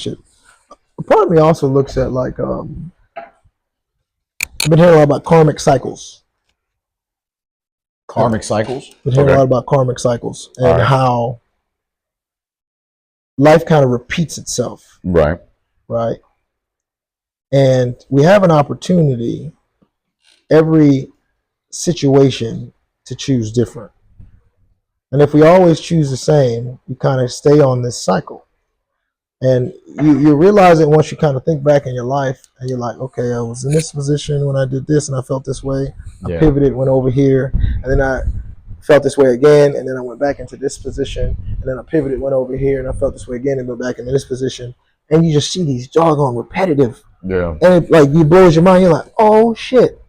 Part of me also looks at like I've been hearing a lot about karmic cycles. Karmic cycles. Been hearing a lot about karmic cycles and how life kind of repeats itself. Right. Right. And we have an opportunity every situation to choose different. And if we always choose the same, you kind of stay on this cycle. And you realize it once you kind of think back in your life and you're like, okay, I was in this position when I did this and I felt this way. I pivoted, went over here, and then I felt this way again, and then I went back into this position, and then I pivoted, went over here, and I felt this way again and went back into this position. And you just see these doggone repetitive. Yeah. And it like you blows your mind. You're like, oh shit.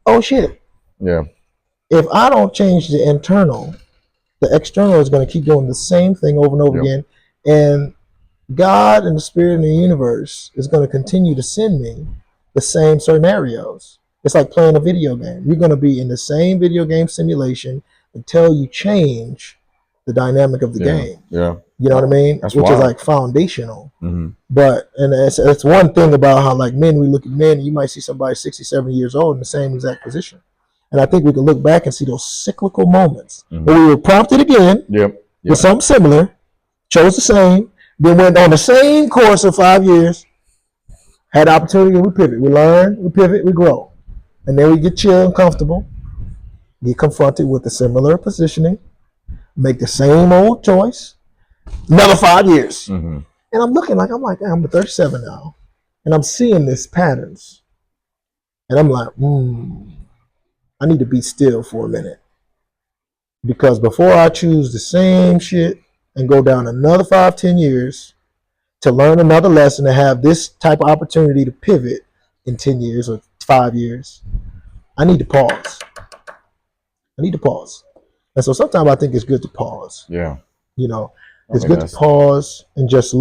Oh shit. Yeah. If I don't change the internal, the external is going to keep doing the same thing over and over again. And God and the spirit in the universe is going to continue to send me the same scenarios. It's like playing a video game. You're going to be in the same video game simulation until you change the dynamic of the game. Yeah. You know what I mean? That's Which wild. is like foundational. Mm-hmm. But, and it's one thing about how like men, we look at men, you might see somebody 60, 70 years old in the same exact position. And I think we can look back and see those cyclical moments where we were prompted again with something similar, chose the same, then went on the same course of 5 years, had opportunity, we pivot. We learn, we pivot, we grow. And then we get chill and comfortable, get confronted with a similar positioning, make the same old choice, another 5 years. Mm-hmm. And I'm looking like, I'm 37 now, and I'm seeing these patterns. And I'm like, I need to be still for a minute. Because before I choose the same shit and go down another 5, 10 years to learn another lesson, to have this type of opportunity to pivot in 10 years or 5 years, I need to pause. And so sometimes I think it's good to pause. Yeah. You know, it's good to pause and just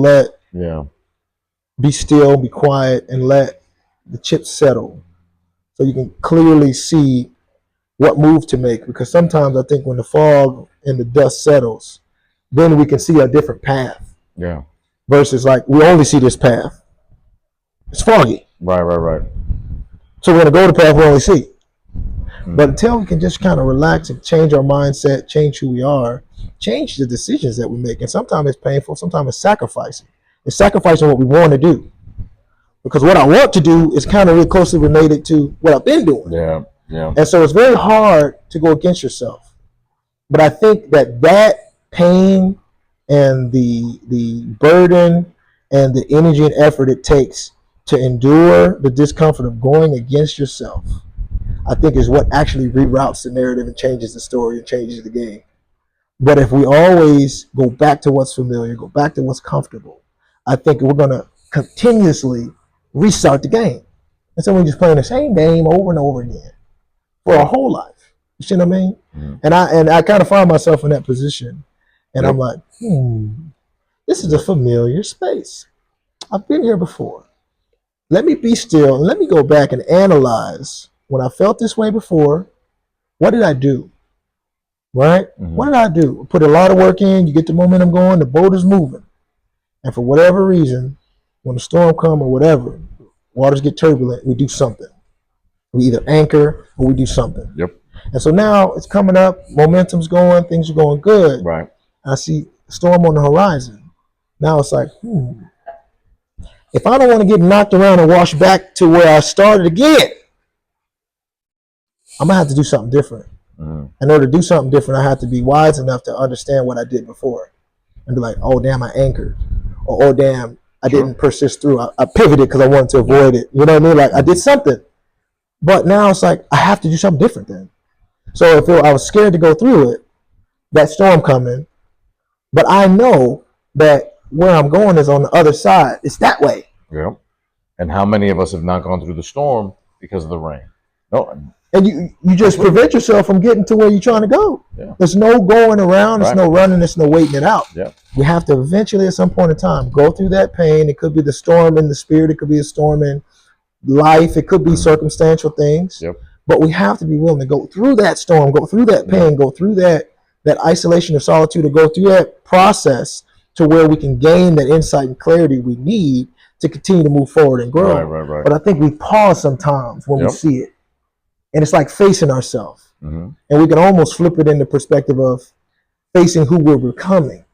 be still, be quiet, and let the chips settle so you can clearly see what move to make. Because sometimes I think when the fog and the dust settles, then we can see a different path. Yeah. Versus like we only see this path. It's foggy. Right. So we're gonna go the path we only see. But until we can just kind of relax and change our mindset, change who we are, change the decisions that we make. And sometimes it's painful, sometimes it's sacrificing. It's sacrificing what we want to do. Because what I want to do is kind of really closely related to what I've been doing. Yeah. And so it's very hard to go against yourself. But I think that pain and the burden and the energy and effort it takes to endure the discomfort of going against yourself, I think is what actually reroutes the narrative and changes the story and changes the game. But if we always go back to what's familiar, go back to what's comfortable, I think we're going to continuously restart the game. And so we're just playing the same game over and over again for our whole life. You see what I mean? And I kind of find myself in that position. And I'm like, this is a familiar space. I've been here before. Let me be still and let me go back and analyze when I felt this way before. What did I do? Right? What did I do? Put a lot of work in, you get the momentum going, the boat is moving. And for whatever reason, when the storm comes or whatever, waters get turbulent, we do something. We either anchor or we do something. Yep. And so now it's coming up, momentum's going, things are going good. Right. I see a storm on the horizon. Now it's like, if I don't want to get knocked around and washed back to where I started again, I'm going to have to do something different. In order to do something different, I have to be wise enough to understand what I did before. And be like, oh, damn, I anchored. Or, oh, damn, I didn't persist through. I pivoted because I wanted to avoid it. You know what I mean? Like, I did something. But now it's like, I have to do something different then. So if I was scared to go through it, that storm coming, but I know that where I'm going is on the other side. It's that way. Yep. And how many of us have not gone through the storm because of the rain? No. And you just prevent yourself from getting to where you're trying to go. Yeah. There's no going around. There's no running. There's no waiting it out. Yeah. We have to eventually, at some point in time, go through that pain. It could be the storm in the spirit. It could be a storm in life. It could be circumstantial things. Yep. But we have to be willing to go through that storm, go through that pain, go through that isolation of solitude, to go through that process to where we can gain that insight and clarity we need to continue to move forward and grow. Right. But I think we pause sometimes when we see it. And it's like facing ourselves. Mm-hmm. And we can almost flip it in the perspective of facing who we're becoming.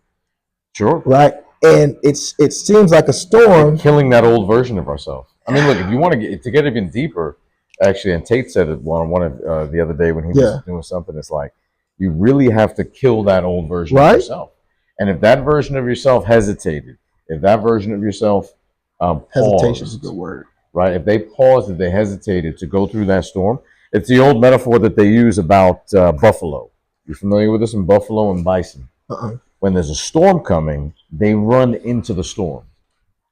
Sure. Right? And it seems like a storm. We're killing that old version of ourselves. I mean, look, if you want to get even deeper, actually, and Tate said it one of the other day when he was doing something, it's like, you really have to kill that old version of yourself. And if that version of yourself hesitated, if that version of yourself hesitation is a good word. Right? If they paused, if they hesitated to go through that storm, it's the old metaphor that they use about buffalo. You familiar with this in buffalo and bison? When there's a storm coming, they run into the storm,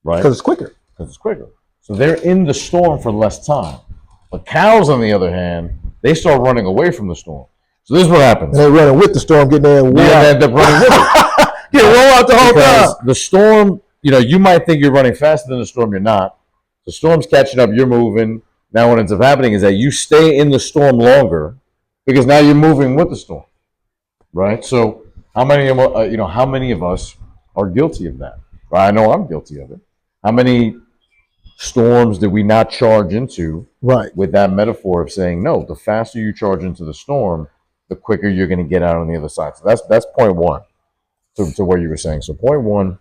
right? Because it's quicker. So they're in the storm for less time. But cows, on the other hand, they start running away from the storm. So this is what happens. And they're running with the storm, getting there and they end up running with it. Roll out the whole time. The storm, you might think you're running faster than the storm, you're not. The storm's catching up, you're moving. Now what ends up happening is that you stay in the storm longer because now you're moving with the storm, right? So how many of us are guilty of that? Right? I know I'm guilty of it. How many storms did we not charge into with that metaphor of saying, no, the faster you charge into the storm, the quicker you're going to get out on the other side. So that's point one to what you were saying. So point one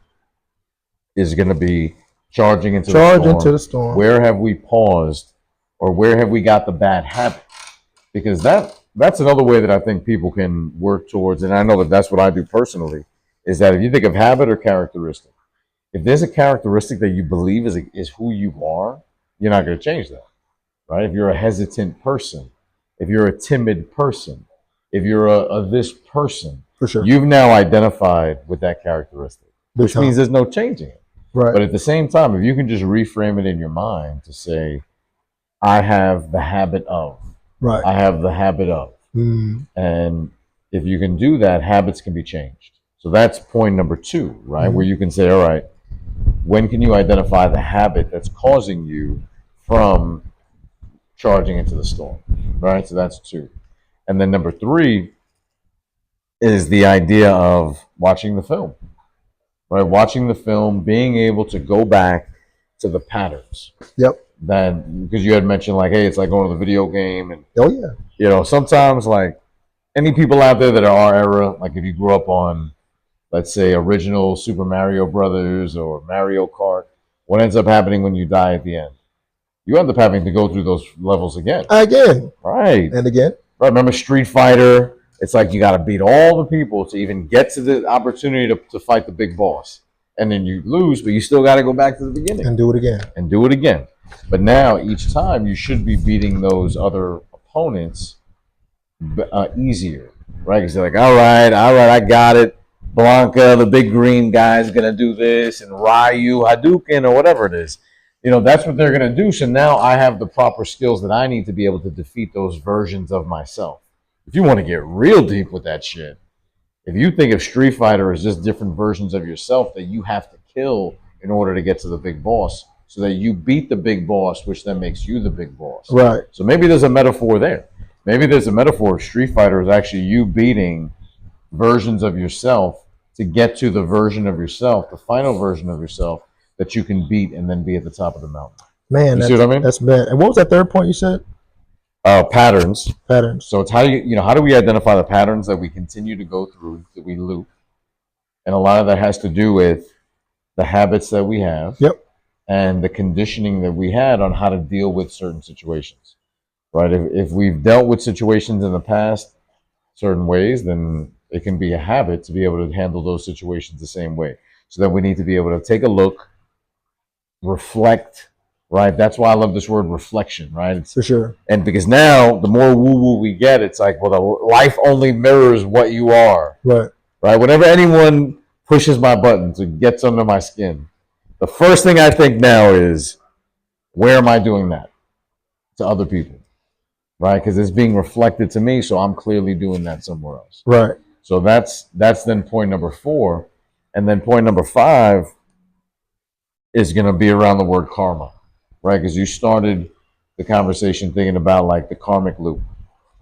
is going to be charging into the storm. Where have we paused, or where have we got the bad habit? Because that's another way that I think people can work towards, and I know that that's what I do personally, is that if you think of habit or characteristic, if there's a characteristic that you believe is who you are, you're not going to change that, right? If you're a hesitant person, if you're a timid person, if you're a this person, for sure, you've now identified with that characteristic, which means there's no changing it. Right. But at the same time, if you can just reframe it in your mind to say, I have the habit of, I have the habit of, and if you can do that, habits can be changed. So that's point number two, right? Where you can say, all right, when can you identify the habit that's causing you from charging into the storm, right? So that's two. And then number three is the idea of watching the film, right? Watching the film, being able to go back to the patterns. Yep. That, because you had mentioned like, hey, it's like going to the video game. And, yeah. Sometimes like any people out there that are our era, like if you grew up on, let's say, original Super Mario Brothers or Mario Kart, what ends up happening when you die at the end? You end up having to go through those levels again. Right. And again. Right. Remember Street Fighter? It's like you got to beat all the people to even get to the opportunity to fight the big boss. And then you lose, but you still got to go back to the beginning. And do it again. But now, each time, you should be beating those other opponents easier. Right? Because they're like, all right, I got it. Blanca, the big green guy, is going to do this. And Ryu, Hadouken, or whatever it is. That's what they're going to do. So now I have the proper skills that I need to be able to defeat those versions of myself. If you want to get real deep with that shit, if you think of Street Fighter as just different versions of yourself that you have to kill in order to get to the big boss, so that you beat the big boss, which then makes you the big boss. Right. So maybe there's a metaphor there. Maybe there's a metaphor of Street Fighter is actually you beating versions of yourself to get to the version of yourself, the final version of yourself, that you can beat and then be at the top of the mountain. Man, you see what I mean? That's bad. And what was that third point you said? Patterns. Patterns. So it's how do we identify the patterns that we continue to go through, that we loop, and a lot of that has to do with the habits that we have, and the conditioning that we had on how to deal with certain situations. Right? If we've dealt with situations in the past certain ways, then it can be a habit to be able to handle those situations the same way. So then we need to be able to take a look, reflect. Right, that's why I love this word reflection. Right, for sure. And because now the more woo-woo we get, it's like, well, the life only mirrors what you are. Right. Right. Whenever anyone pushes my buttons or gets under my skin, the first thing I think now is, where am I doing that to other people? Right, because it's being reflected to me, so I'm clearly doing that somewhere else. Right. So that's then point number 4, and then point number 5 is going to be around the word karma. Right, because you started the conversation thinking about like the karmic loop.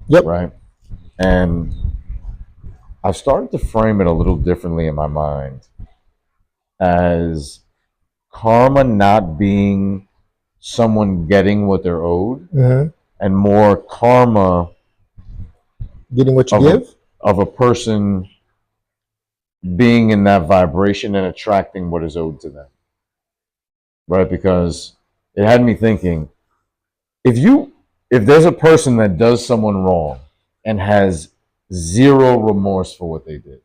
Yep. Right, and I've started to frame it a little differently in my mind, as karma not being someone getting what they're owed, and more karma Getting what you of give. of a person being in that vibration and attracting what is owed to them. Right? Because it had me thinking, if there's a person that does someone wrong and has zero remorse for what they did,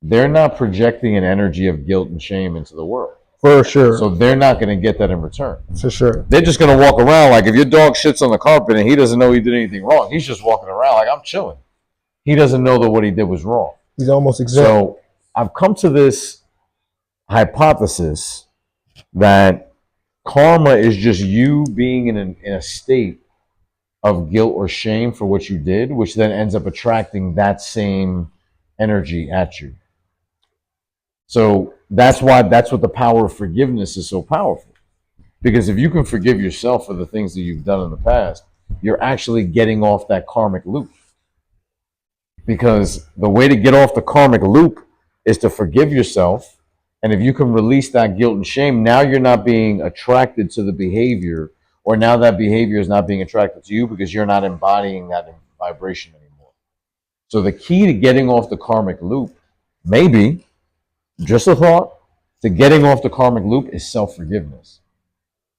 they're not projecting an energy of guilt and shame into the world. For sure. So they're not going to get that in return. For sure. They're just going to walk around like, if your dog shits on the carpet and he doesn't know he did anything wrong, he's just walking around like, I'm chilling. He doesn't know that what he did was wrong. He's almost exempt. So I've come to this hypothesis that karma is just you being in a state of guilt or shame for what you did, which then ends up attracting that same energy at you. So that's what the power of forgiveness is so powerful. Because if you can forgive yourself for the things that you've done in the past, you're actually getting off that karmic loop. Because the way to get off the karmic loop is to forgive yourself. And if you can release that guilt and shame, now you're not being attracted to the behavior, or now that behavior is not being attracted to you because you're not embodying that vibration anymore. So the key to getting off the karmic loop, maybe, just a thought, to getting off the karmic loop is self-forgiveness.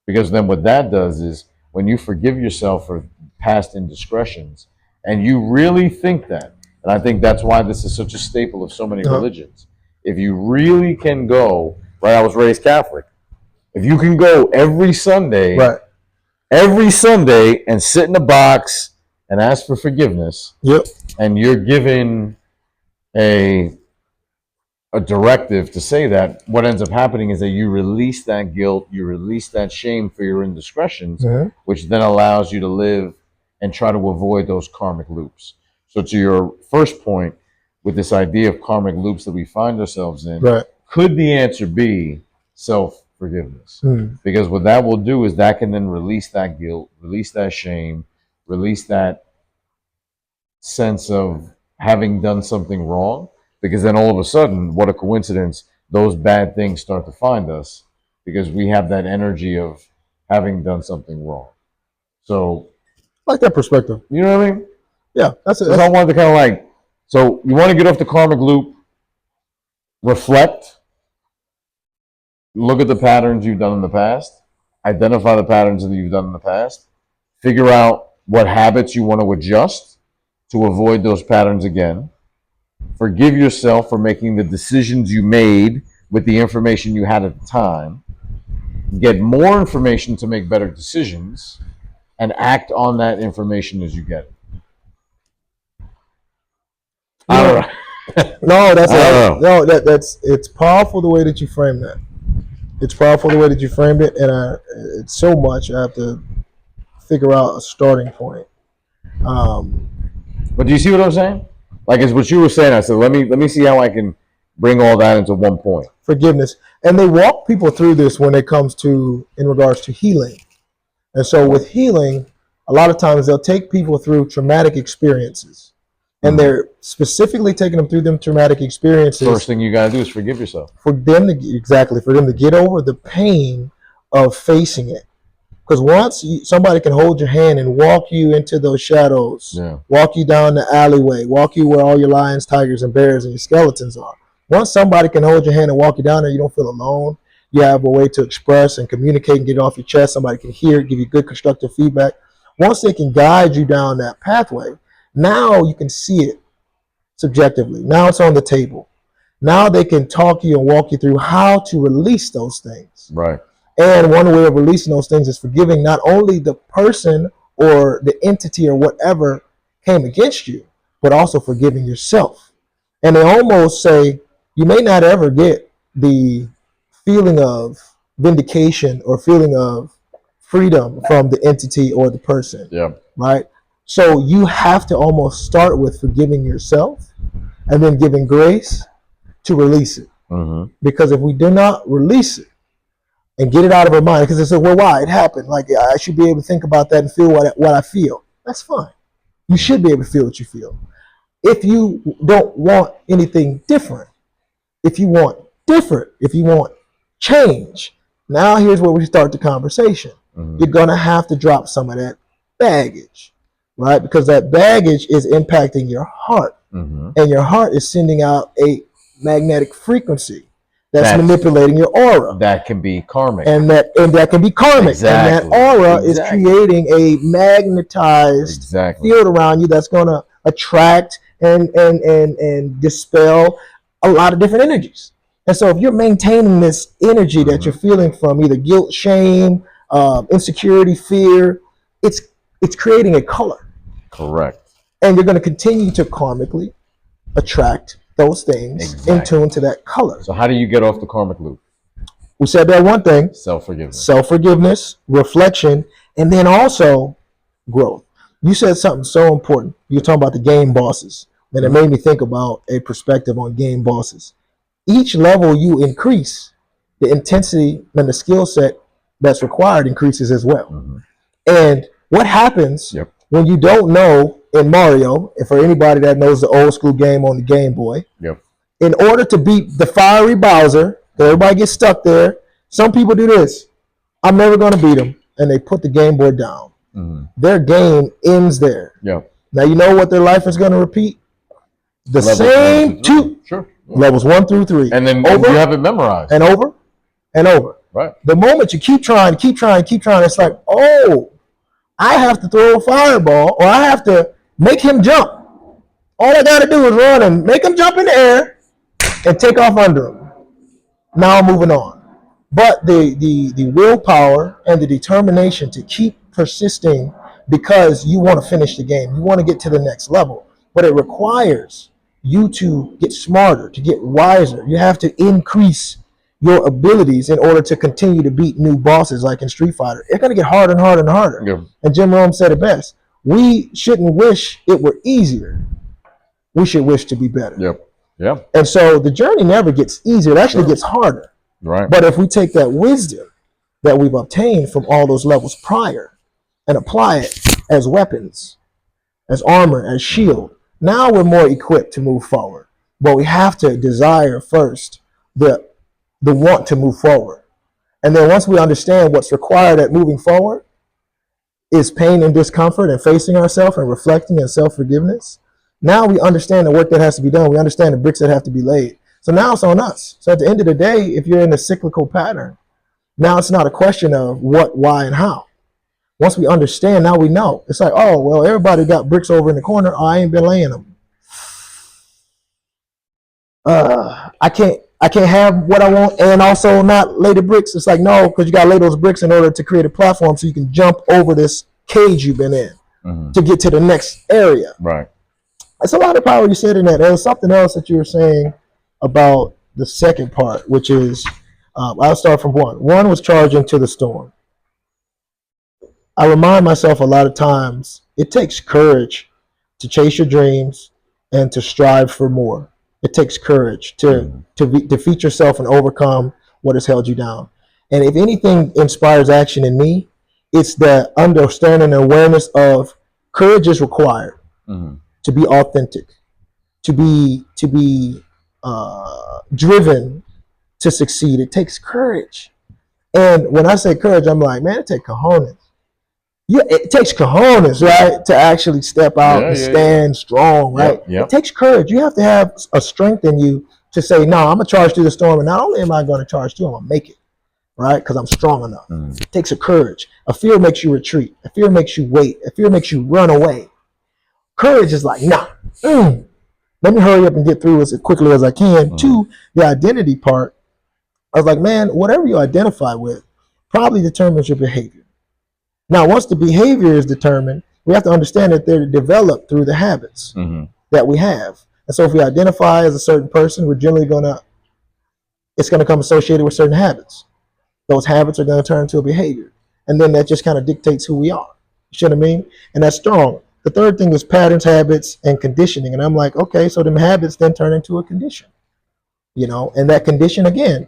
Because then what that does is, when you forgive yourself for past indiscretions, and you really think that, and I think that's why this is such a staple of so many religions. If you really can go, right, I was raised Catholic. If you can go every Sunday and sit in a box and ask for forgiveness, and you're given a directive to say that, what ends up happening is that you release that guilt, you release that shame for your indiscretions, which then allows you to live and try to avoid those karmic loops. So to your first point, with this idea of karmic loops that we find ourselves in, could the answer be self-forgiveness? Because what that will do is that can then release that guilt, release that shame, release that sense of having done something wrong. Because then all of a sudden, what a coincidence, those bad things start to find us because we have that energy of having done something wrong. So, I like that perspective. You know what I mean? Yeah, that's it. So I wanted to kind of like, so you want to get off the karmic loop, reflect, look at the patterns you've done in the past, identify the patterns that you've done in the past, figure out what habits you want to adjust to avoid those patterns again. Forgive yourself for making the decisions you made with the information you had at the time. Get more information to make better decisions, and act on that information as you get it. That's it's powerful the way that you frame that. It's powerful the way that you framed it, and it's so much I have to figure out a starting point. But do you see what I'm saying? Like, it's what you were saying. I said, let me see how I can bring all that into one point. Forgiveness. And they walk people through this when it comes to, in regards to healing. And so with healing, a lot of times they'll take people through traumatic experiences. And they're specifically taking them through them traumatic experiences. First thing you got to do is forgive yourself. For them to get over the pain of facing it. Because once somebody can hold your hand and walk you into those shadows, walk you down the alleyway, walk you where all your lions, tigers, and bears and your skeletons are. Once somebody can hold your hand and walk you down there, you don't feel alone. You have a way to express and communicate and get it off your chest. Somebody can hear it, give you good constructive feedback. Once they can guide you down that pathway, now you can see it subjectively. Now it's on the table. Now they can talk to you and walk you through how to release those things. Right. And one way of releasing those things is forgiving not only the person or the entity or whatever came against you, but also forgiving yourself. And they almost say you may not ever get the feeling of vindication or feeling of freedom from the entity or the person. Yeah. Right? So you have to almost start with forgiving yourself and then giving grace to release it. Because if we do not release it and get it out of our mind, because they say, well, why? It happened. Like, I should be able to think about that and feel what I feel. That's fine. You should be able to feel what you feel. If you don't want anything different, if you want different, if you want change, now here's where we start the conversation. Mhm. You're going to have to drop some of that baggage, right? Because that baggage is impacting your heart, Mhm. and your heart is sending out a magnetic frequency that's That's- manipulating your aura. That can be karmic. And that can be karmic. Exactly. And that aura Exactly. is creating a magnetized Exactly. field around you that's going to attract and dispel a lot of different energies. And so if you're maintaining this energy that you're feeling from either guilt, shame, insecurity, fear, it's creating a color. Correct. And you're going to continue to karmically attract those things Exactly. in tune to that color. So how do you get off the karmic loop? We said that one thing: Self-forgiveness. self-forgiveness, reflection, and then also growth. You said something so important. You're talking about the game bosses, and it made me think about a perspective on game bosses. Each level you increase, the intensity and the skill set that's required increases as well. Mhm. And what happens Yep. when you don't know in Mario, and for anybody that knows the old school game on the Game Boy, Yep. in order to beat the fiery Bowser, everybody gets stuck there. Some people do this. I'm never going to beat him. And they put the Game Boy down. Mhm. Their game ends there. Yep. Now, you know what their life is going to repeat? The Levels same 1 through 3. two Sure. levels 1 through 3. And then over you have it memorized. and over and over. Right. The moment you keep trying, it's like, oh, I have to throw a fireball, or I have to make him jump. All I got to do is run and make him jump in the air and take off under him. Now I'm moving on. But the willpower and the determination to keep persisting, because you want to finish the game, you want to get to the next level, but it requires you to get smarter, to get wiser. You have to increase your abilities in order to continue to beat new bosses. Like in Street Fighter, it's going to get harder and harder and harder. Yep. And Jim Rome said it best: we shouldn't wish it were easier, we should wish to be better. Yep. Yep. And so the journey never gets easier, it actually gets harder. Right. But if we take that wisdom that we've obtained from all those levels prior and apply it as weapons, as armor, as shield, now we're more equipped to move forward. But we have to desire first the want to move forward. And then once we understand what's required at moving forward is pain and discomfort and facing ourselves and reflecting and self-forgiveness, now we understand the work that has to be done. We understand the bricks that have to be laid. So now it's on us. So at the end of the day, if you're in a cyclical pattern, now it's not a question of what, why, and how. Once we understand, now we know. It's like, oh, well, everybody got bricks over in the corner. Oh, I ain't been laying them. I can't have what I want and also not lay the bricks. It's like, no, because you got to lay those bricks in order to create a platform so you can jump over this cage you've been in to get to the next area. Right. That's a lot of power you said in that. There was something else that you were saying about the second part, which is, I'll start from one. One was charging to the storm. I remind myself a lot of times it takes courage to chase your dreams and to strive for more. It takes courage to defeat yourself and overcome what has held you down. And if anything inspires action in me, it's the understanding and awareness of courage is required to be authentic, to be driven to succeed. It takes courage. And when I say courage, I'm like, man, it takes cojones. Yeah, it takes cojones, right, to actually step out and stand strong, right? Yep. It takes courage. You have to have a strength in you to say, no, I'm going to charge through the storm. And not only am I going to charge through, I'm going to make it, right? Because I'm strong enough. It takes a courage. A fear makes you retreat. A fear makes you wait. A fear makes you run away. Courage is like, nah, let me hurry up and get through as quickly as I can. To the identity part, I was like, man, whatever you identify with probably determines your behavior. Now, once the behavior is determined, we have to understand that they're developed through the habits that we have. And so if we identify as a certain person, we're generally it's going to come associated with certain habits. Those habits are going to turn into a behavior. And then that just kind of dictates who we are. You see what I mean? And that's strong. The third thing is patterns, habits, and conditioning. And I'm like, okay, so them habits then turn into a condition. You know, and that condition, again,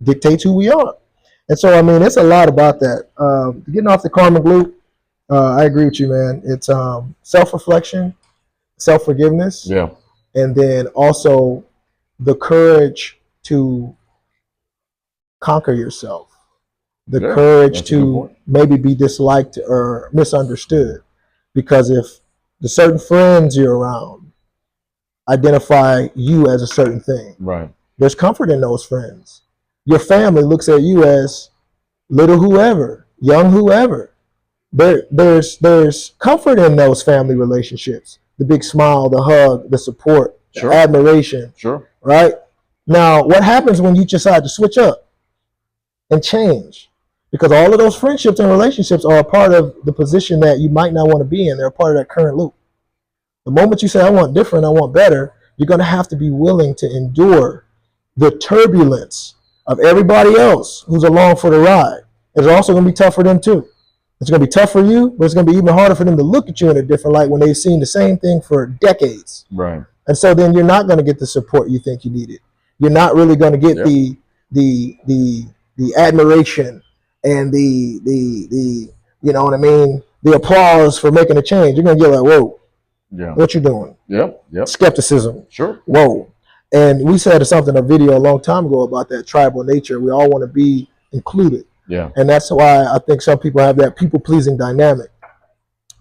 dictates who we are. And so, I mean, it's a lot about that. Getting off the karmic loop, I agree with you, man. It's self-reflection, self-forgiveness, Yeah. and then also the courage to conquer yourself, the Yeah, courage that's a good to point. maybe be disliked or misunderstood. Because if the certain friends you're around identify you as a certain thing, Right. there's comfort in those friends. Your family looks at you as little whoever, young whoever. There's comfort in those family relationships. The big smile, the hug, the support, the Sure. admiration, Sure. right? Now, what happens when you decide to switch up and change? Because all of those friendships and relationships are a part of the position that you might not want to be in. They're a part of that current loop. The moment you say, I want different, I want better, you're going to have to be willing to endure the turbulence of everybody else who's along for the ride. It's also going to be tough for them too. It's going to be tough for you, but it's going to be even harder for them to look at you in a different light when they've seen the same thing for decades. Right. And so then you're not going to get the support you think you needed. You're not really going to get Yep. the admiration and the you know what I mean, the applause for making a change. You're going to get like, whoa, Yeah. what you doing? Yep. Yep. Skepticism. Sure. Whoa. And we said something in a video a long time ago about that tribal nature. We all want to be included. Yeah. And that's why I think some people have that people-pleasing dynamic.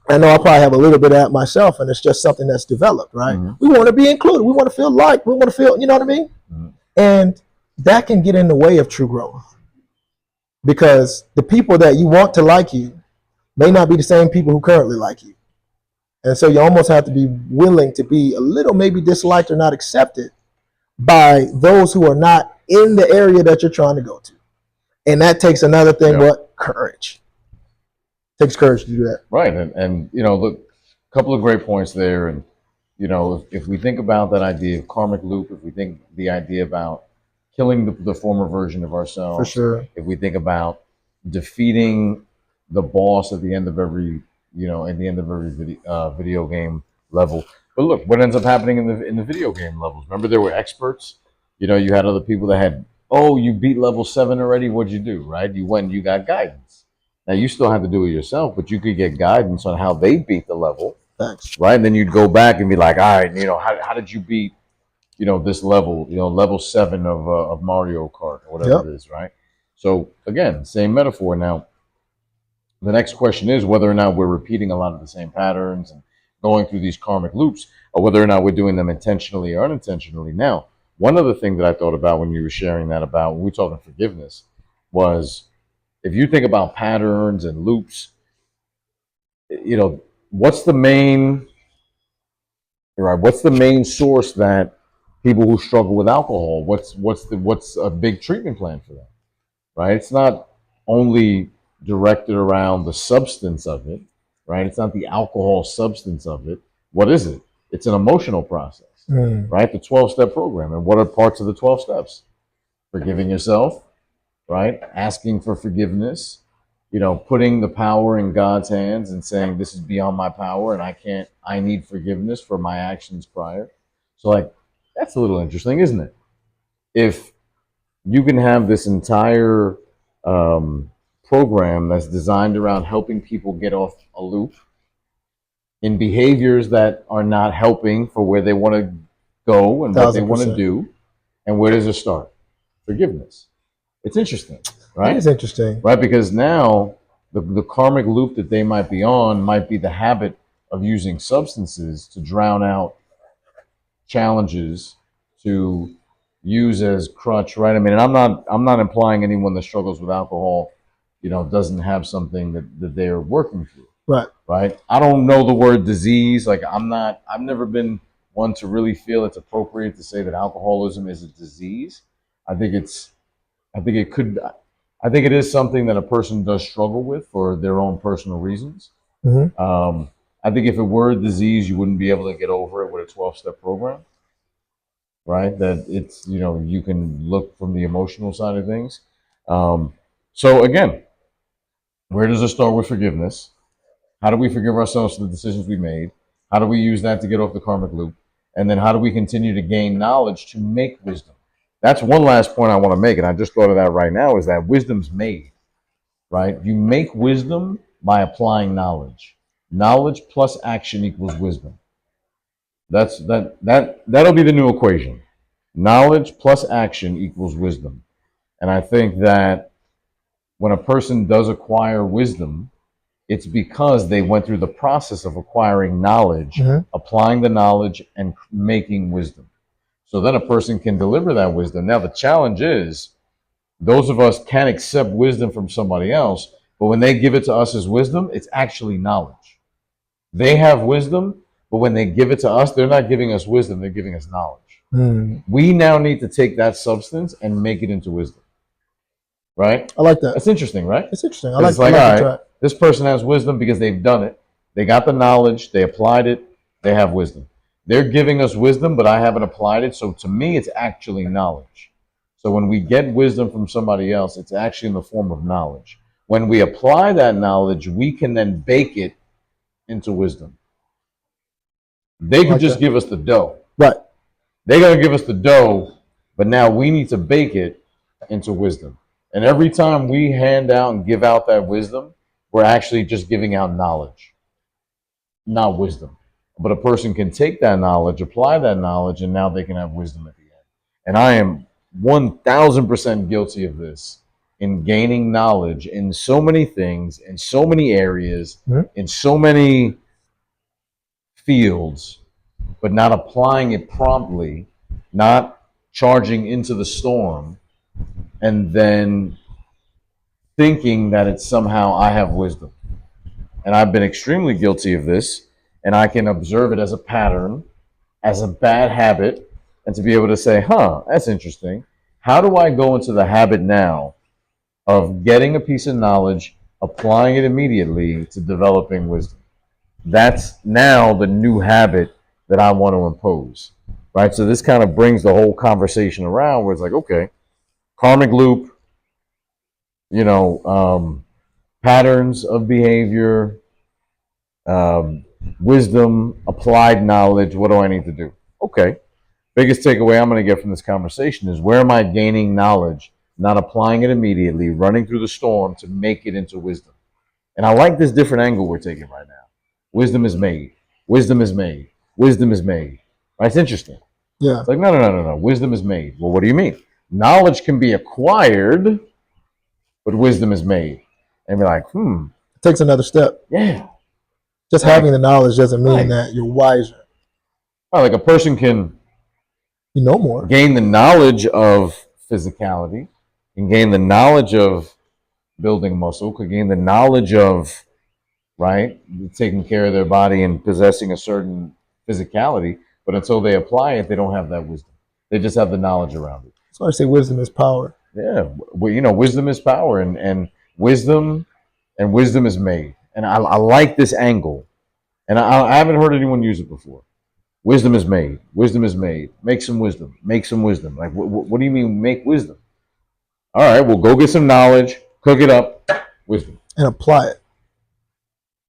I know I probably have a little bit of that myself, and it's just something that's developed, right? Mhm. We want to be included. We want to feel liked. We want to feel, you know what I mean? Mhm. And that can get in the way of true growth because the people that you want to like you may not be the same people who currently like you. And so you almost have to be willing to be a little maybe disliked or not accepted by those who are not in the area that you're trying to go to. And that takes another thing, Yeah. what? Courage. Takes courage to do that. Right. And you know, look, a couple of great points there. And you know, if we think about that idea of karmic loop, if we think the idea about killing the former version of For ourselves, sure. if we think about defeating the boss at the end of every, you know, at the end of every video game level. But look, what ends up happening in the video game levels? Remember, there were experts. You know, you had other people that had, oh, you beat level 7 already. What'd you do? Right? You went, and you got guidance. Now you still have to do it yourself, but you could get guidance on how they beat the level. Thanks. Right? And then you'd go back and be like, all right, you know, how did you beat, you know, this level, you know, level 7 of Mario Kart or whatever Yep. it is, right? So again, same metaphor. Now, the next question is whether or not we're repeating a lot of the same patterns and going through these karmic loops, or whether or not we're doing them intentionally or unintentionally. Now, one other thing that I thought about when you were sharing that about when we were talking forgiveness was if you think about patterns and loops, you know, what's the main source that people who struggle with alcohol, what's a big treatment plan for them? Right? It's not only directed around the substance of it, right? It's not the alcohol substance of it. What is it? It's an emotional process, right? The 12-step program. And what are parts of the 12 steps? Forgiving yourself, right? Asking for forgiveness, you know, putting the power in God's hands and saying, this is beyond my power and I need forgiveness for my actions prior. So, like, that's a little interesting, isn't it? If you can have this entire program that's designed around helping people get off a loop in behaviors that are not helping for where they want to go and what they want to 1000%. do. And where does it start? Forgiveness. It's interesting, right? That is interesting. Right? Because now the karmic loop that they might be on might be the habit of using substances to drown out challenges, to use as crutch, right? I mean, and I'm not implying anyone that struggles with alcohol, you know, doesn't have something that they're working through. Right. Right. I don't know the word disease. Like I've never been one to really feel it's appropriate to say that alcoholism is a disease. I think it is something that a person does struggle with for their own personal reasons. Mm-hmm. I think if it were a disease, you wouldn't be able to get over it with a 12-step program, right? That it's, you know, you can look from the emotional side of things. So again, where does it start with forgiveness? How do we forgive ourselves for the decisions we made? How do we use that to get off the karmic loop? And then how do we continue to gain knowledge to make wisdom? That's one last point I want to make, and I just thought of that right now, is that wisdom's made, right? You make wisdom by applying knowledge. Knowledge plus action equals wisdom. That'll be the new equation. Knowledge plus action equals wisdom. And I think that when a person does acquire wisdom, it's because they went through the process of acquiring knowledge, Mhm. applying the knowledge, and making wisdom. So then a person can deliver that wisdom. Now, the challenge is those of us can accept wisdom from somebody else, but when they give it to us as wisdom, it's actually knowledge. They have wisdom, but when they give it to us, they're not giving us wisdom, they're giving us knowledge. Mm. We now need to take that substance and make it into wisdom. Right? I like that. That's interesting, right? It's interesting. I Because like, it's like, I like all the right, track. this person has wisdom because they've done it. They got the knowledge, they applied it, they have wisdom. They're giving us wisdom, but I haven't applied it. So to me, it's actually knowledge. So when we get wisdom from somebody else, it's actually in the form of knowledge. When we apply that knowledge, we can then bake it into wisdom. They I could like just that. give us the dough. Right. They're going to give us the dough, but now we need to bake it into wisdom. And every time we hand out and give out that wisdom, we're actually just giving out knowledge, not wisdom. But a person can take that knowledge, apply that knowledge, and now they can have wisdom at the end. And I am 1000% guilty of this in gaining knowledge in so many things, in so many areas, Mhm. in so many fields, but not applying it promptly, not charging into the storm, and then thinking that it's somehow I have wisdom. And I've been extremely guilty of this, and I can observe it as a pattern, as a bad habit, and to be able to say, huh, that's interesting. How do I go into the habit now of getting a piece of knowledge, applying it immediately to developing wisdom? That's now the new habit that I want to impose, right? So this kind of brings the whole conversation around where it's like, okay, karmic loop, you know, patterns of behavior, wisdom, applied knowledge. What do I need to do? Okay. Biggest takeaway I'm going to get from this conversation is where am I gaining knowledge, not applying it immediately, running through the storm to make it into wisdom? And I like this different angle we're taking right now. Wisdom is made. Wisdom is made. Wisdom is made. Right? It's interesting. Yeah. It's like, no. Wisdom is made. Well, what do you mean? Knowledge can be acquired, but wisdom is made. And be like, It takes another step. yeah. Just Right. having the knowledge doesn't mean Right. that you're wiser. Oh, like a person can You know more. gain the knowledge of physicality, can gain the knowledge of building muscle, could gain the knowledge of, right, taking care of their body and possessing a certain physicality, but until they apply it, they don't have that wisdom. They just have the knowledge around it. That's why I say wisdom is power. Yeah, well, you know, wisdom is power, and wisdom is made. And I like this angle, and I haven't heard anyone use it before. Wisdom is made. Wisdom is made. Make some wisdom. Make some wisdom. Like, what do you mean make wisdom? All right, well, go get some knowledge, cook it up, wisdom. And apply it.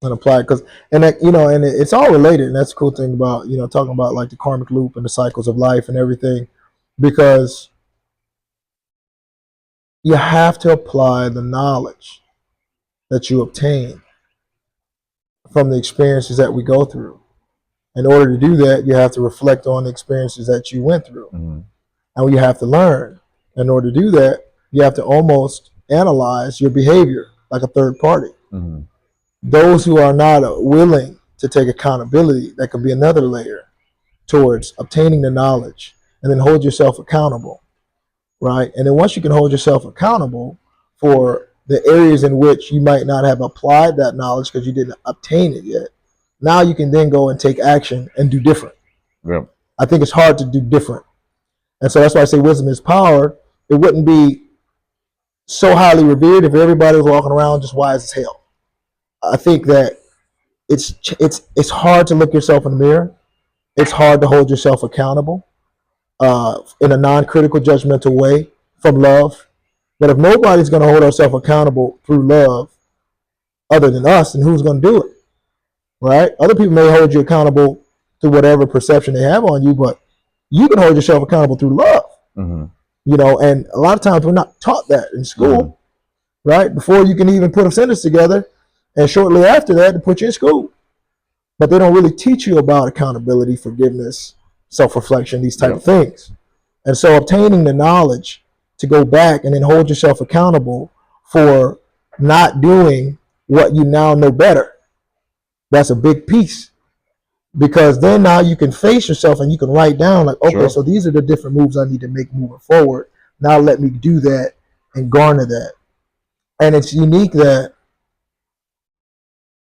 And apply it. Because, and that, you know, and it's all related. And that's the cool thing about, you know, talking about like the karmic loop and the cycles of life and everything. Because you have to apply the knowledge that you obtain from the experiences that we go through. In order to do that, you have to reflect on the experiences that you went through. Mm-hmm. And you have to learn. In order to do that, you have to almost analyze your behavior like a third party. Mm-hmm. Those who are not willing to take accountability, that could be another layer towards obtaining the knowledge, and then hold yourself accountable, right? And then once you can hold yourself accountable for the areas in which you might not have applied that knowledge because you didn't obtain it yet, now you can then go and take action and do different. Yep. I think it's hard to do different. And so that's why I say wisdom is power. It wouldn't be so highly revered if everybody was walking around just wise as hell. I think that it's hard to look yourself in the mirror. It's hard to hold yourself accountable in a non-critical, judgmental way from love. But if nobody's going to hold ourselves accountable through love other than us, then who's going to do it? Right? Other people may hold you accountable to whatever perception they have on you, but you can hold yourself accountable through love. Mm-hmm. You know, and a lot of times we're not taught that in school, right? Before you can even put a sentence together, and shortly after that, to put you in school. But they don't really teach you about accountability, forgiveness, self-reflection, these type of things. And so obtaining the knowledge to go back and then hold yourself accountable for not doing what you now know better. That's a big piece, because then now you can face yourself and you can write down like, okay, Sure. so these are the different moves I need to make moving forward. Now let me do that and garner that. And it's unique that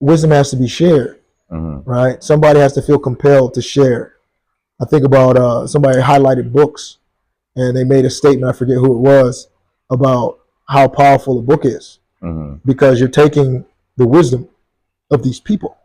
wisdom has to be shared, right? Somebody has to feel compelled to share. I think about somebody highlighted books and they made a statement, I forget who it was, about how powerful a book is, because you're taking the wisdom of these people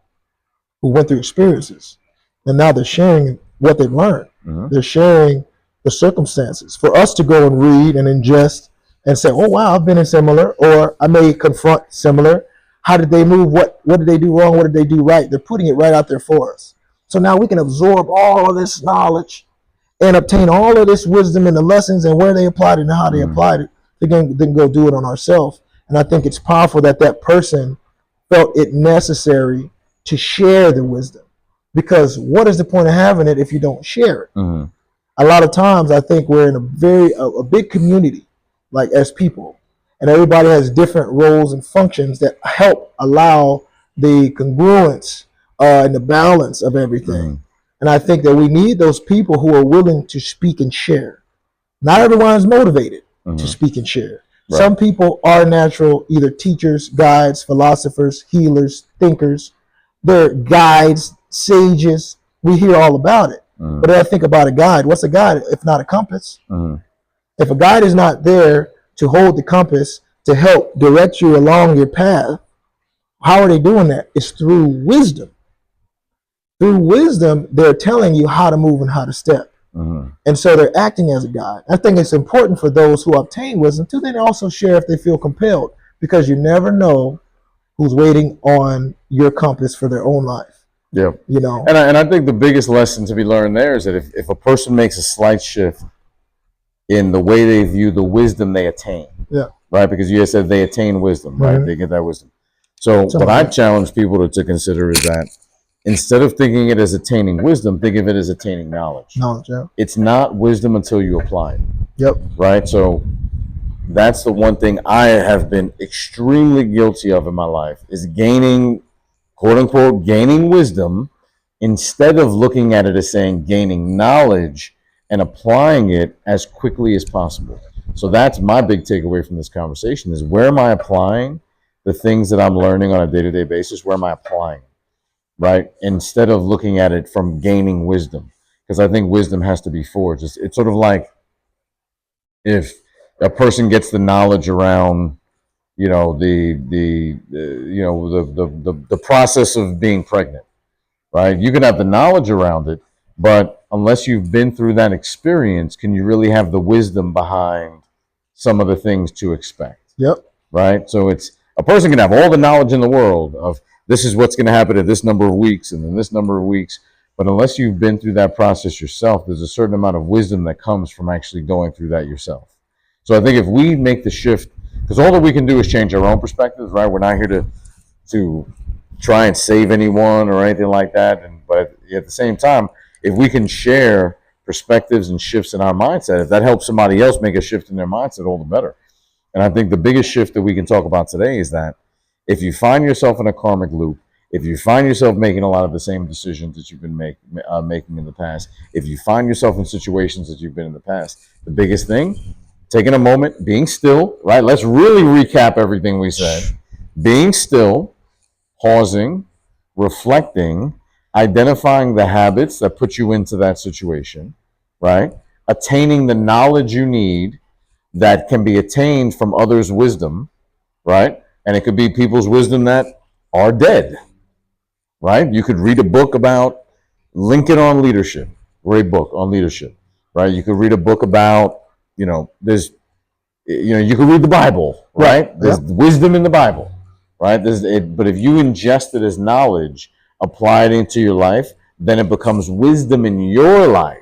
who went through experiences, and now they're sharing what they've learned. They're sharing the circumstances for us to go and read and ingest and say, oh wow, I've been in similar, or I may confront similar. How did they move? What did they do wrong? What did they do right? They're putting it right out there for us. So now we can absorb all of this knowledge and obtain all of this wisdom and the lessons and where they applied it and how they applied it. They can then go do it on ourselves. And I think it's powerful that that person felt it necessary to share the wisdom, because what is the point of having it if you don't share it? A lot of times I think we're in a big community, like as people, and everybody has different roles and functions that help allow the congruence and the balance of everything. And I think that we need those people who are willing to speak and share. Not everyone is motivated to speak and share. Right. Some people are natural, either teachers, guides, philosophers, healers, thinkers. They're guides, sages. We hear all about it. But I think about a guide. What's a guide if not a compass? If a guide is not there to hold the compass to help direct you along your path, how are they doing that? It's through wisdom. Through wisdom, they're telling you how to move and how to step. And so they're acting as a guide. I think it's important for those who obtain wisdom to then also share if they feel compelled, because you never know who's waiting on your compass for their own life. Yeah. You know? And I think the biggest lesson to be learned there is that if a person makes a slight shift in the way they view the wisdom they attain, right? Because you said they attain wisdom, right? They get that wisdom. So what I challenge people to consider is that instead of thinking it as attaining wisdom, think of it as attaining knowledge. Knowledge, yeah. It's not wisdom until you apply it. Yep. Right? So that's the one thing I have been extremely guilty of in my life, is gaining, quote unquote, gaining wisdom, instead of looking at it as saying gaining knowledge and applying it as quickly as possible. So that's my big takeaway from this conversation, is where am I applying the things that I'm learning on a day-to-day basis? Where am I applying? Right? Instead of looking at it from gaining wisdom, because I think wisdom has to be forged. It's sort of like if a person gets the knowledge around, you know, the process of being pregnant, right? You can have the knowledge around it, but unless you've been through that experience, can you really have the wisdom behind some of the things to expect? Yep. Right? So it's, a person can have all the knowledge in the world of this is what's going to happen in this number of weeks and in this number of weeks, but unless you've been through that process yourself, there's a certain amount of wisdom that comes from actually going through that yourself. So I think if we make the shift, because all that we can do is change our own perspectives, right? We're not here to try and save anyone or anything like that. But at the same time, if we can share perspectives and shifts in our mindset, if that helps somebody else make a shift in their mindset, all the better. And I think the biggest shift that we can talk about today is that if you find yourself in a karmic loop, if you find yourself making a lot of the same decisions that you've been making in the past, if you find yourself in situations that you've been in the past, the biggest thing, taking a moment, being still, right? Let's really recap everything we said. Being still, pausing, reflecting, identifying the habits that put you into that situation, right? Attaining the knowledge you need that can be attained from others' wisdom, right? And it could be people's wisdom that are dead, right? You could read a book about Lincoln on leadership, great book on leadership, right? You could read a book about, you could read the Bible, right? Yep. There's wisdom in the Bible, right? But if you ingest it as knowledge, apply it into your life, then it becomes wisdom in your life.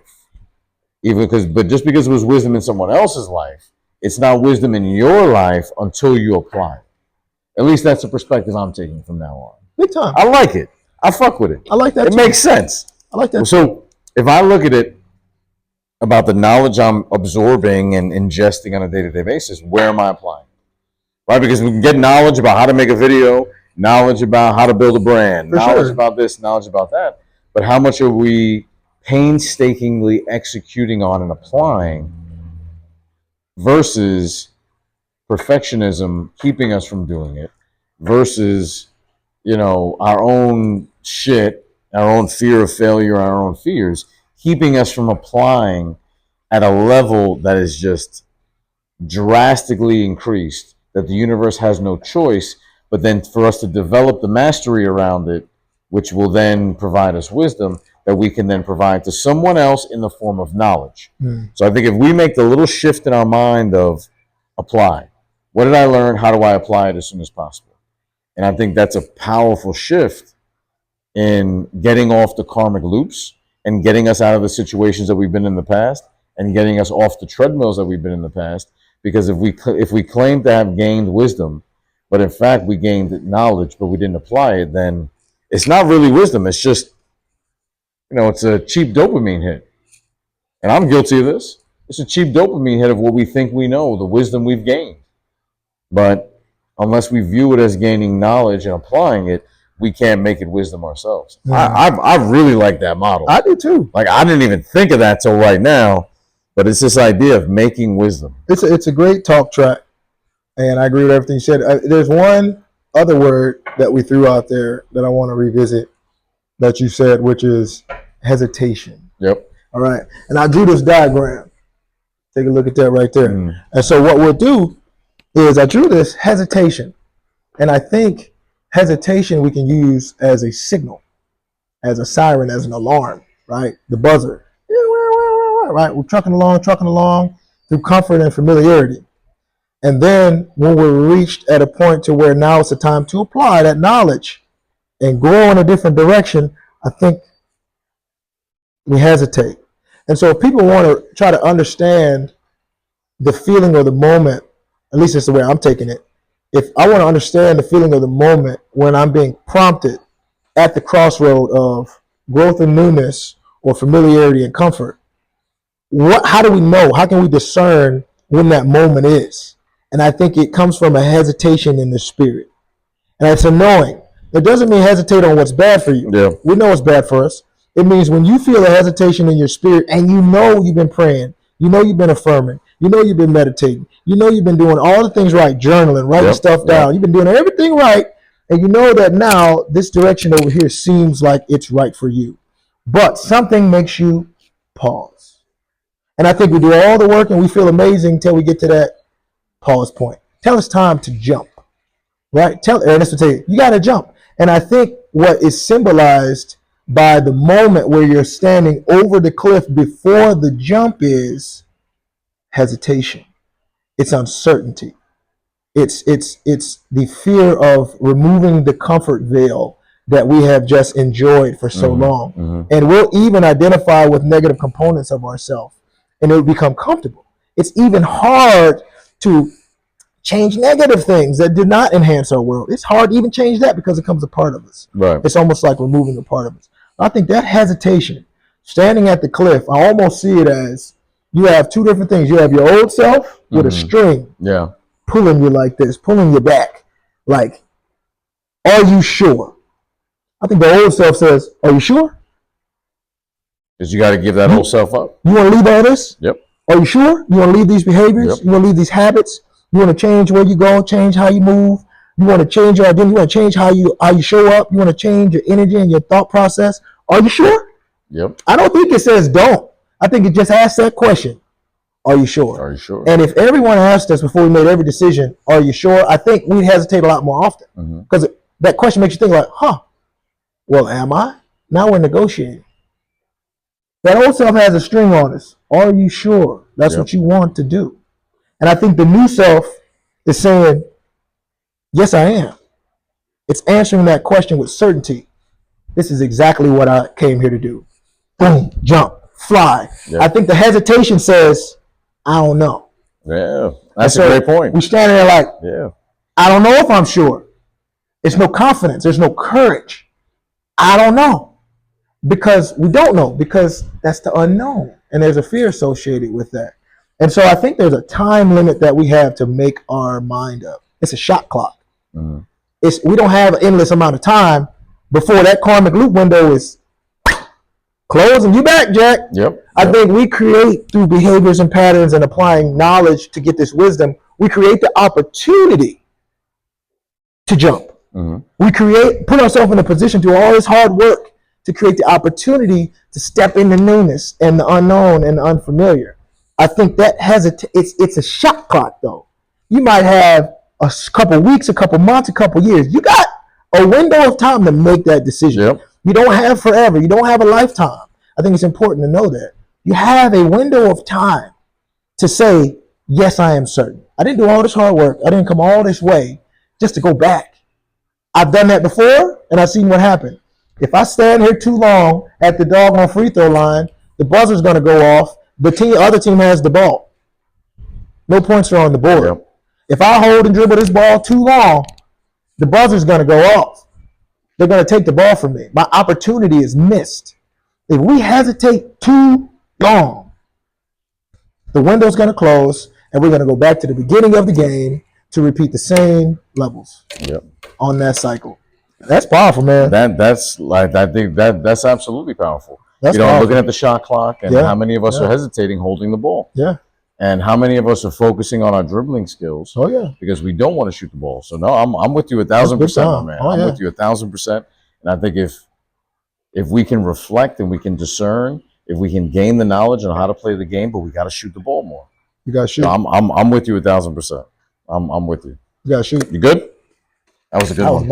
But just because it was wisdom in someone else's life, it's not wisdom in your life until you apply it. At least that's the perspective I'm taking from now on. Big time. I like it. I fuck with it. I like that. It makes sense. I like that. So if I look at it, about the knowledge I'm absorbing and ingesting on a day-to-day basis, where am I applying? Right? Because we can get knowledge about how to make a video, knowledge about how to build a brand, For knowledge sure. about this, knowledge about that. But how much are we painstakingly executing on and applying versus perfectionism keeping us from doing it versus, our own shit, our own fear of failure, our own fears, keeping us from applying at a level that is just drastically increased, that the universe has no choice but then for us to develop the mastery around it, which will then provide us wisdom that we can then provide to someone else in the form of knowledge. So I think if we make the little shift in our mind of apply, what did I learn? How do I apply it as soon as possible? And I think that's a powerful shift in getting off the karmic loops and getting us out of the situations that we've been in the past and getting us off the treadmills that we've been in the past. Because if we claim to have gained wisdom, but in fact we gained knowledge, but we didn't apply it, then it's not really wisdom. It's just, it's a cheap dopamine hit. And I'm guilty of this. It's a cheap dopamine hit of what we think we know, the wisdom we've gained. But unless we view it as gaining knowledge and applying it, we can't make it wisdom ourselves. I really like that model. I do too. Like, I didn't even think of that till right now, but it's this idea of making wisdom. It's a great talk track, and I agree with everything you said. There's one other word that we threw out there that I want to revisit that you said, which is hesitation. Yep. All right, and I drew this diagram. Take a look at that right there. And so what we'll do is I drew this hesitation, and I think hesitation we can use as a signal, as a siren, as an alarm, right? The buzzer. Right? We're trucking along through comfort and familiarity. And then when we're reached at a point to where now it's the time to apply that knowledge and go in a different direction, I think we hesitate. And so if people want to try to understand the feeling of the moment, at least it's the way I'm taking it, if I want to understand the feeling of the moment when I'm being prompted at the crossroad of growth and newness or familiarity and comfort, how do we know? How can we discern when that moment is? And I think it comes from a hesitation in the spirit. And it's a knowing. It doesn't mean hesitate on what's bad for you. Yeah. We know what's bad for us. It means when you feel a hesitation in your spirit and you know you've been praying, you know you've been affirming, you know you've been meditating, you know you've been doing all the things right, journaling, writing stuff down, you've been doing everything right, and you know that now this direction over here seems like it's right for you. But something makes you pause. And I think we do all the work and we feel amazing until we get to that pause point. Tell it's time to jump, right? Tell Ernest to tell you, you got to jump. And I think what is symbolized by the moment where you're standing over the cliff before the jump is hesitation. It's uncertainty. It's the fear of removing the comfort veil that we have just enjoyed for so long. And we'll even identify with negative components of ourselves and it will become comfortable. It's even hard to change negative things that did not enhance our world. It's hard to even change that because it becomes a part of us. Right. It's almost like removing a part of us. I think that hesitation, standing at the cliff, I almost see it as you have two different things. You have your old self with a string pulling you like this, pulling you back. Like, are you sure? I think the old self says, are you sure? Because you got to give that old self up. You want to leave all this? Yep. Are you sure? You want to leave these behaviors? Yep. You want to leave these habits? You want to change where you go, change how you move? You want to change your identity? You want to change how you show up? You want to change your energy and your thought process? Are you sure? Yep. I don't think it says don't. I think it just asks that question. Are you sure? Are you sure? And if everyone asked us before we made every decision, are you sure? I think we'd hesitate a lot more often. Because that question makes you think like, well, am I? Now we're negotiating. That old self has a string on us. Are you sure that's what you want to do? And I think the new self is saying, yes, I am. It's answering that question with certainty. This is exactly what I came here to do. Boom, jump, fly. Yep. I think the hesitation says, I don't know. Yeah, that's a great point. We stand there like, I don't know if I'm sure. There's no confidence. There's no courage. I don't know. Because we don't know. Because that's the unknown. and there's a fear associated with that. And so I think there's a time limit that we have to make our mind up. It's a shot clock. Mm-hmm. We don't have an endless amount of time before that karmic loop window is closed and you back, Jack. Yep. I think we create through behaviors and patterns and applying knowledge to get this wisdom, we create the opportunity to jump. Mm-hmm. We put ourselves in a position through all this hard work to create the opportunity to step into newness and the unknown and the unfamiliar. I think that it's a shot clock though. You might have a couple weeks, a couple months, a couple years. You got a window of time to make that decision. Yep. You don't have forever. You don't have a lifetime. I think it's important to know that. You have a window of time to say, yes, I am certain. I didn't do all this hard work. I didn't come all this way just to go back. I've done that before, and I've seen what happened. If I stand here too long at the doggone free throw line, the buzzer's going to go off. The other team has the ball. No points are on the board. Yep. If I hold and dribble this ball too long, the buzzer's going to go off. They're going to take the ball from me. My opportunity is missed. If we hesitate too long, the window's going to close, and we're going to go back to the beginning of the game to repeat the same levels on that cycle. That's powerful, man. I think that's absolutely powerful. That's powerful. powerful. Looking at the shot clock and how many of us are hesitating holding the ball. Yeah. And how many of us are focusing on our dribbling skills? Oh yeah. Because we don't want to shoot the ball. So no, I'm with you 1,000%, man. I'm with you 1,000%. And I think if we can reflect and we can discern, if we can gain the knowledge on how to play the game, but we got to shoot the ball more. You got to shoot. So I'm with you 1,000%. I'm with you. You got to shoot. You good? That was a good one.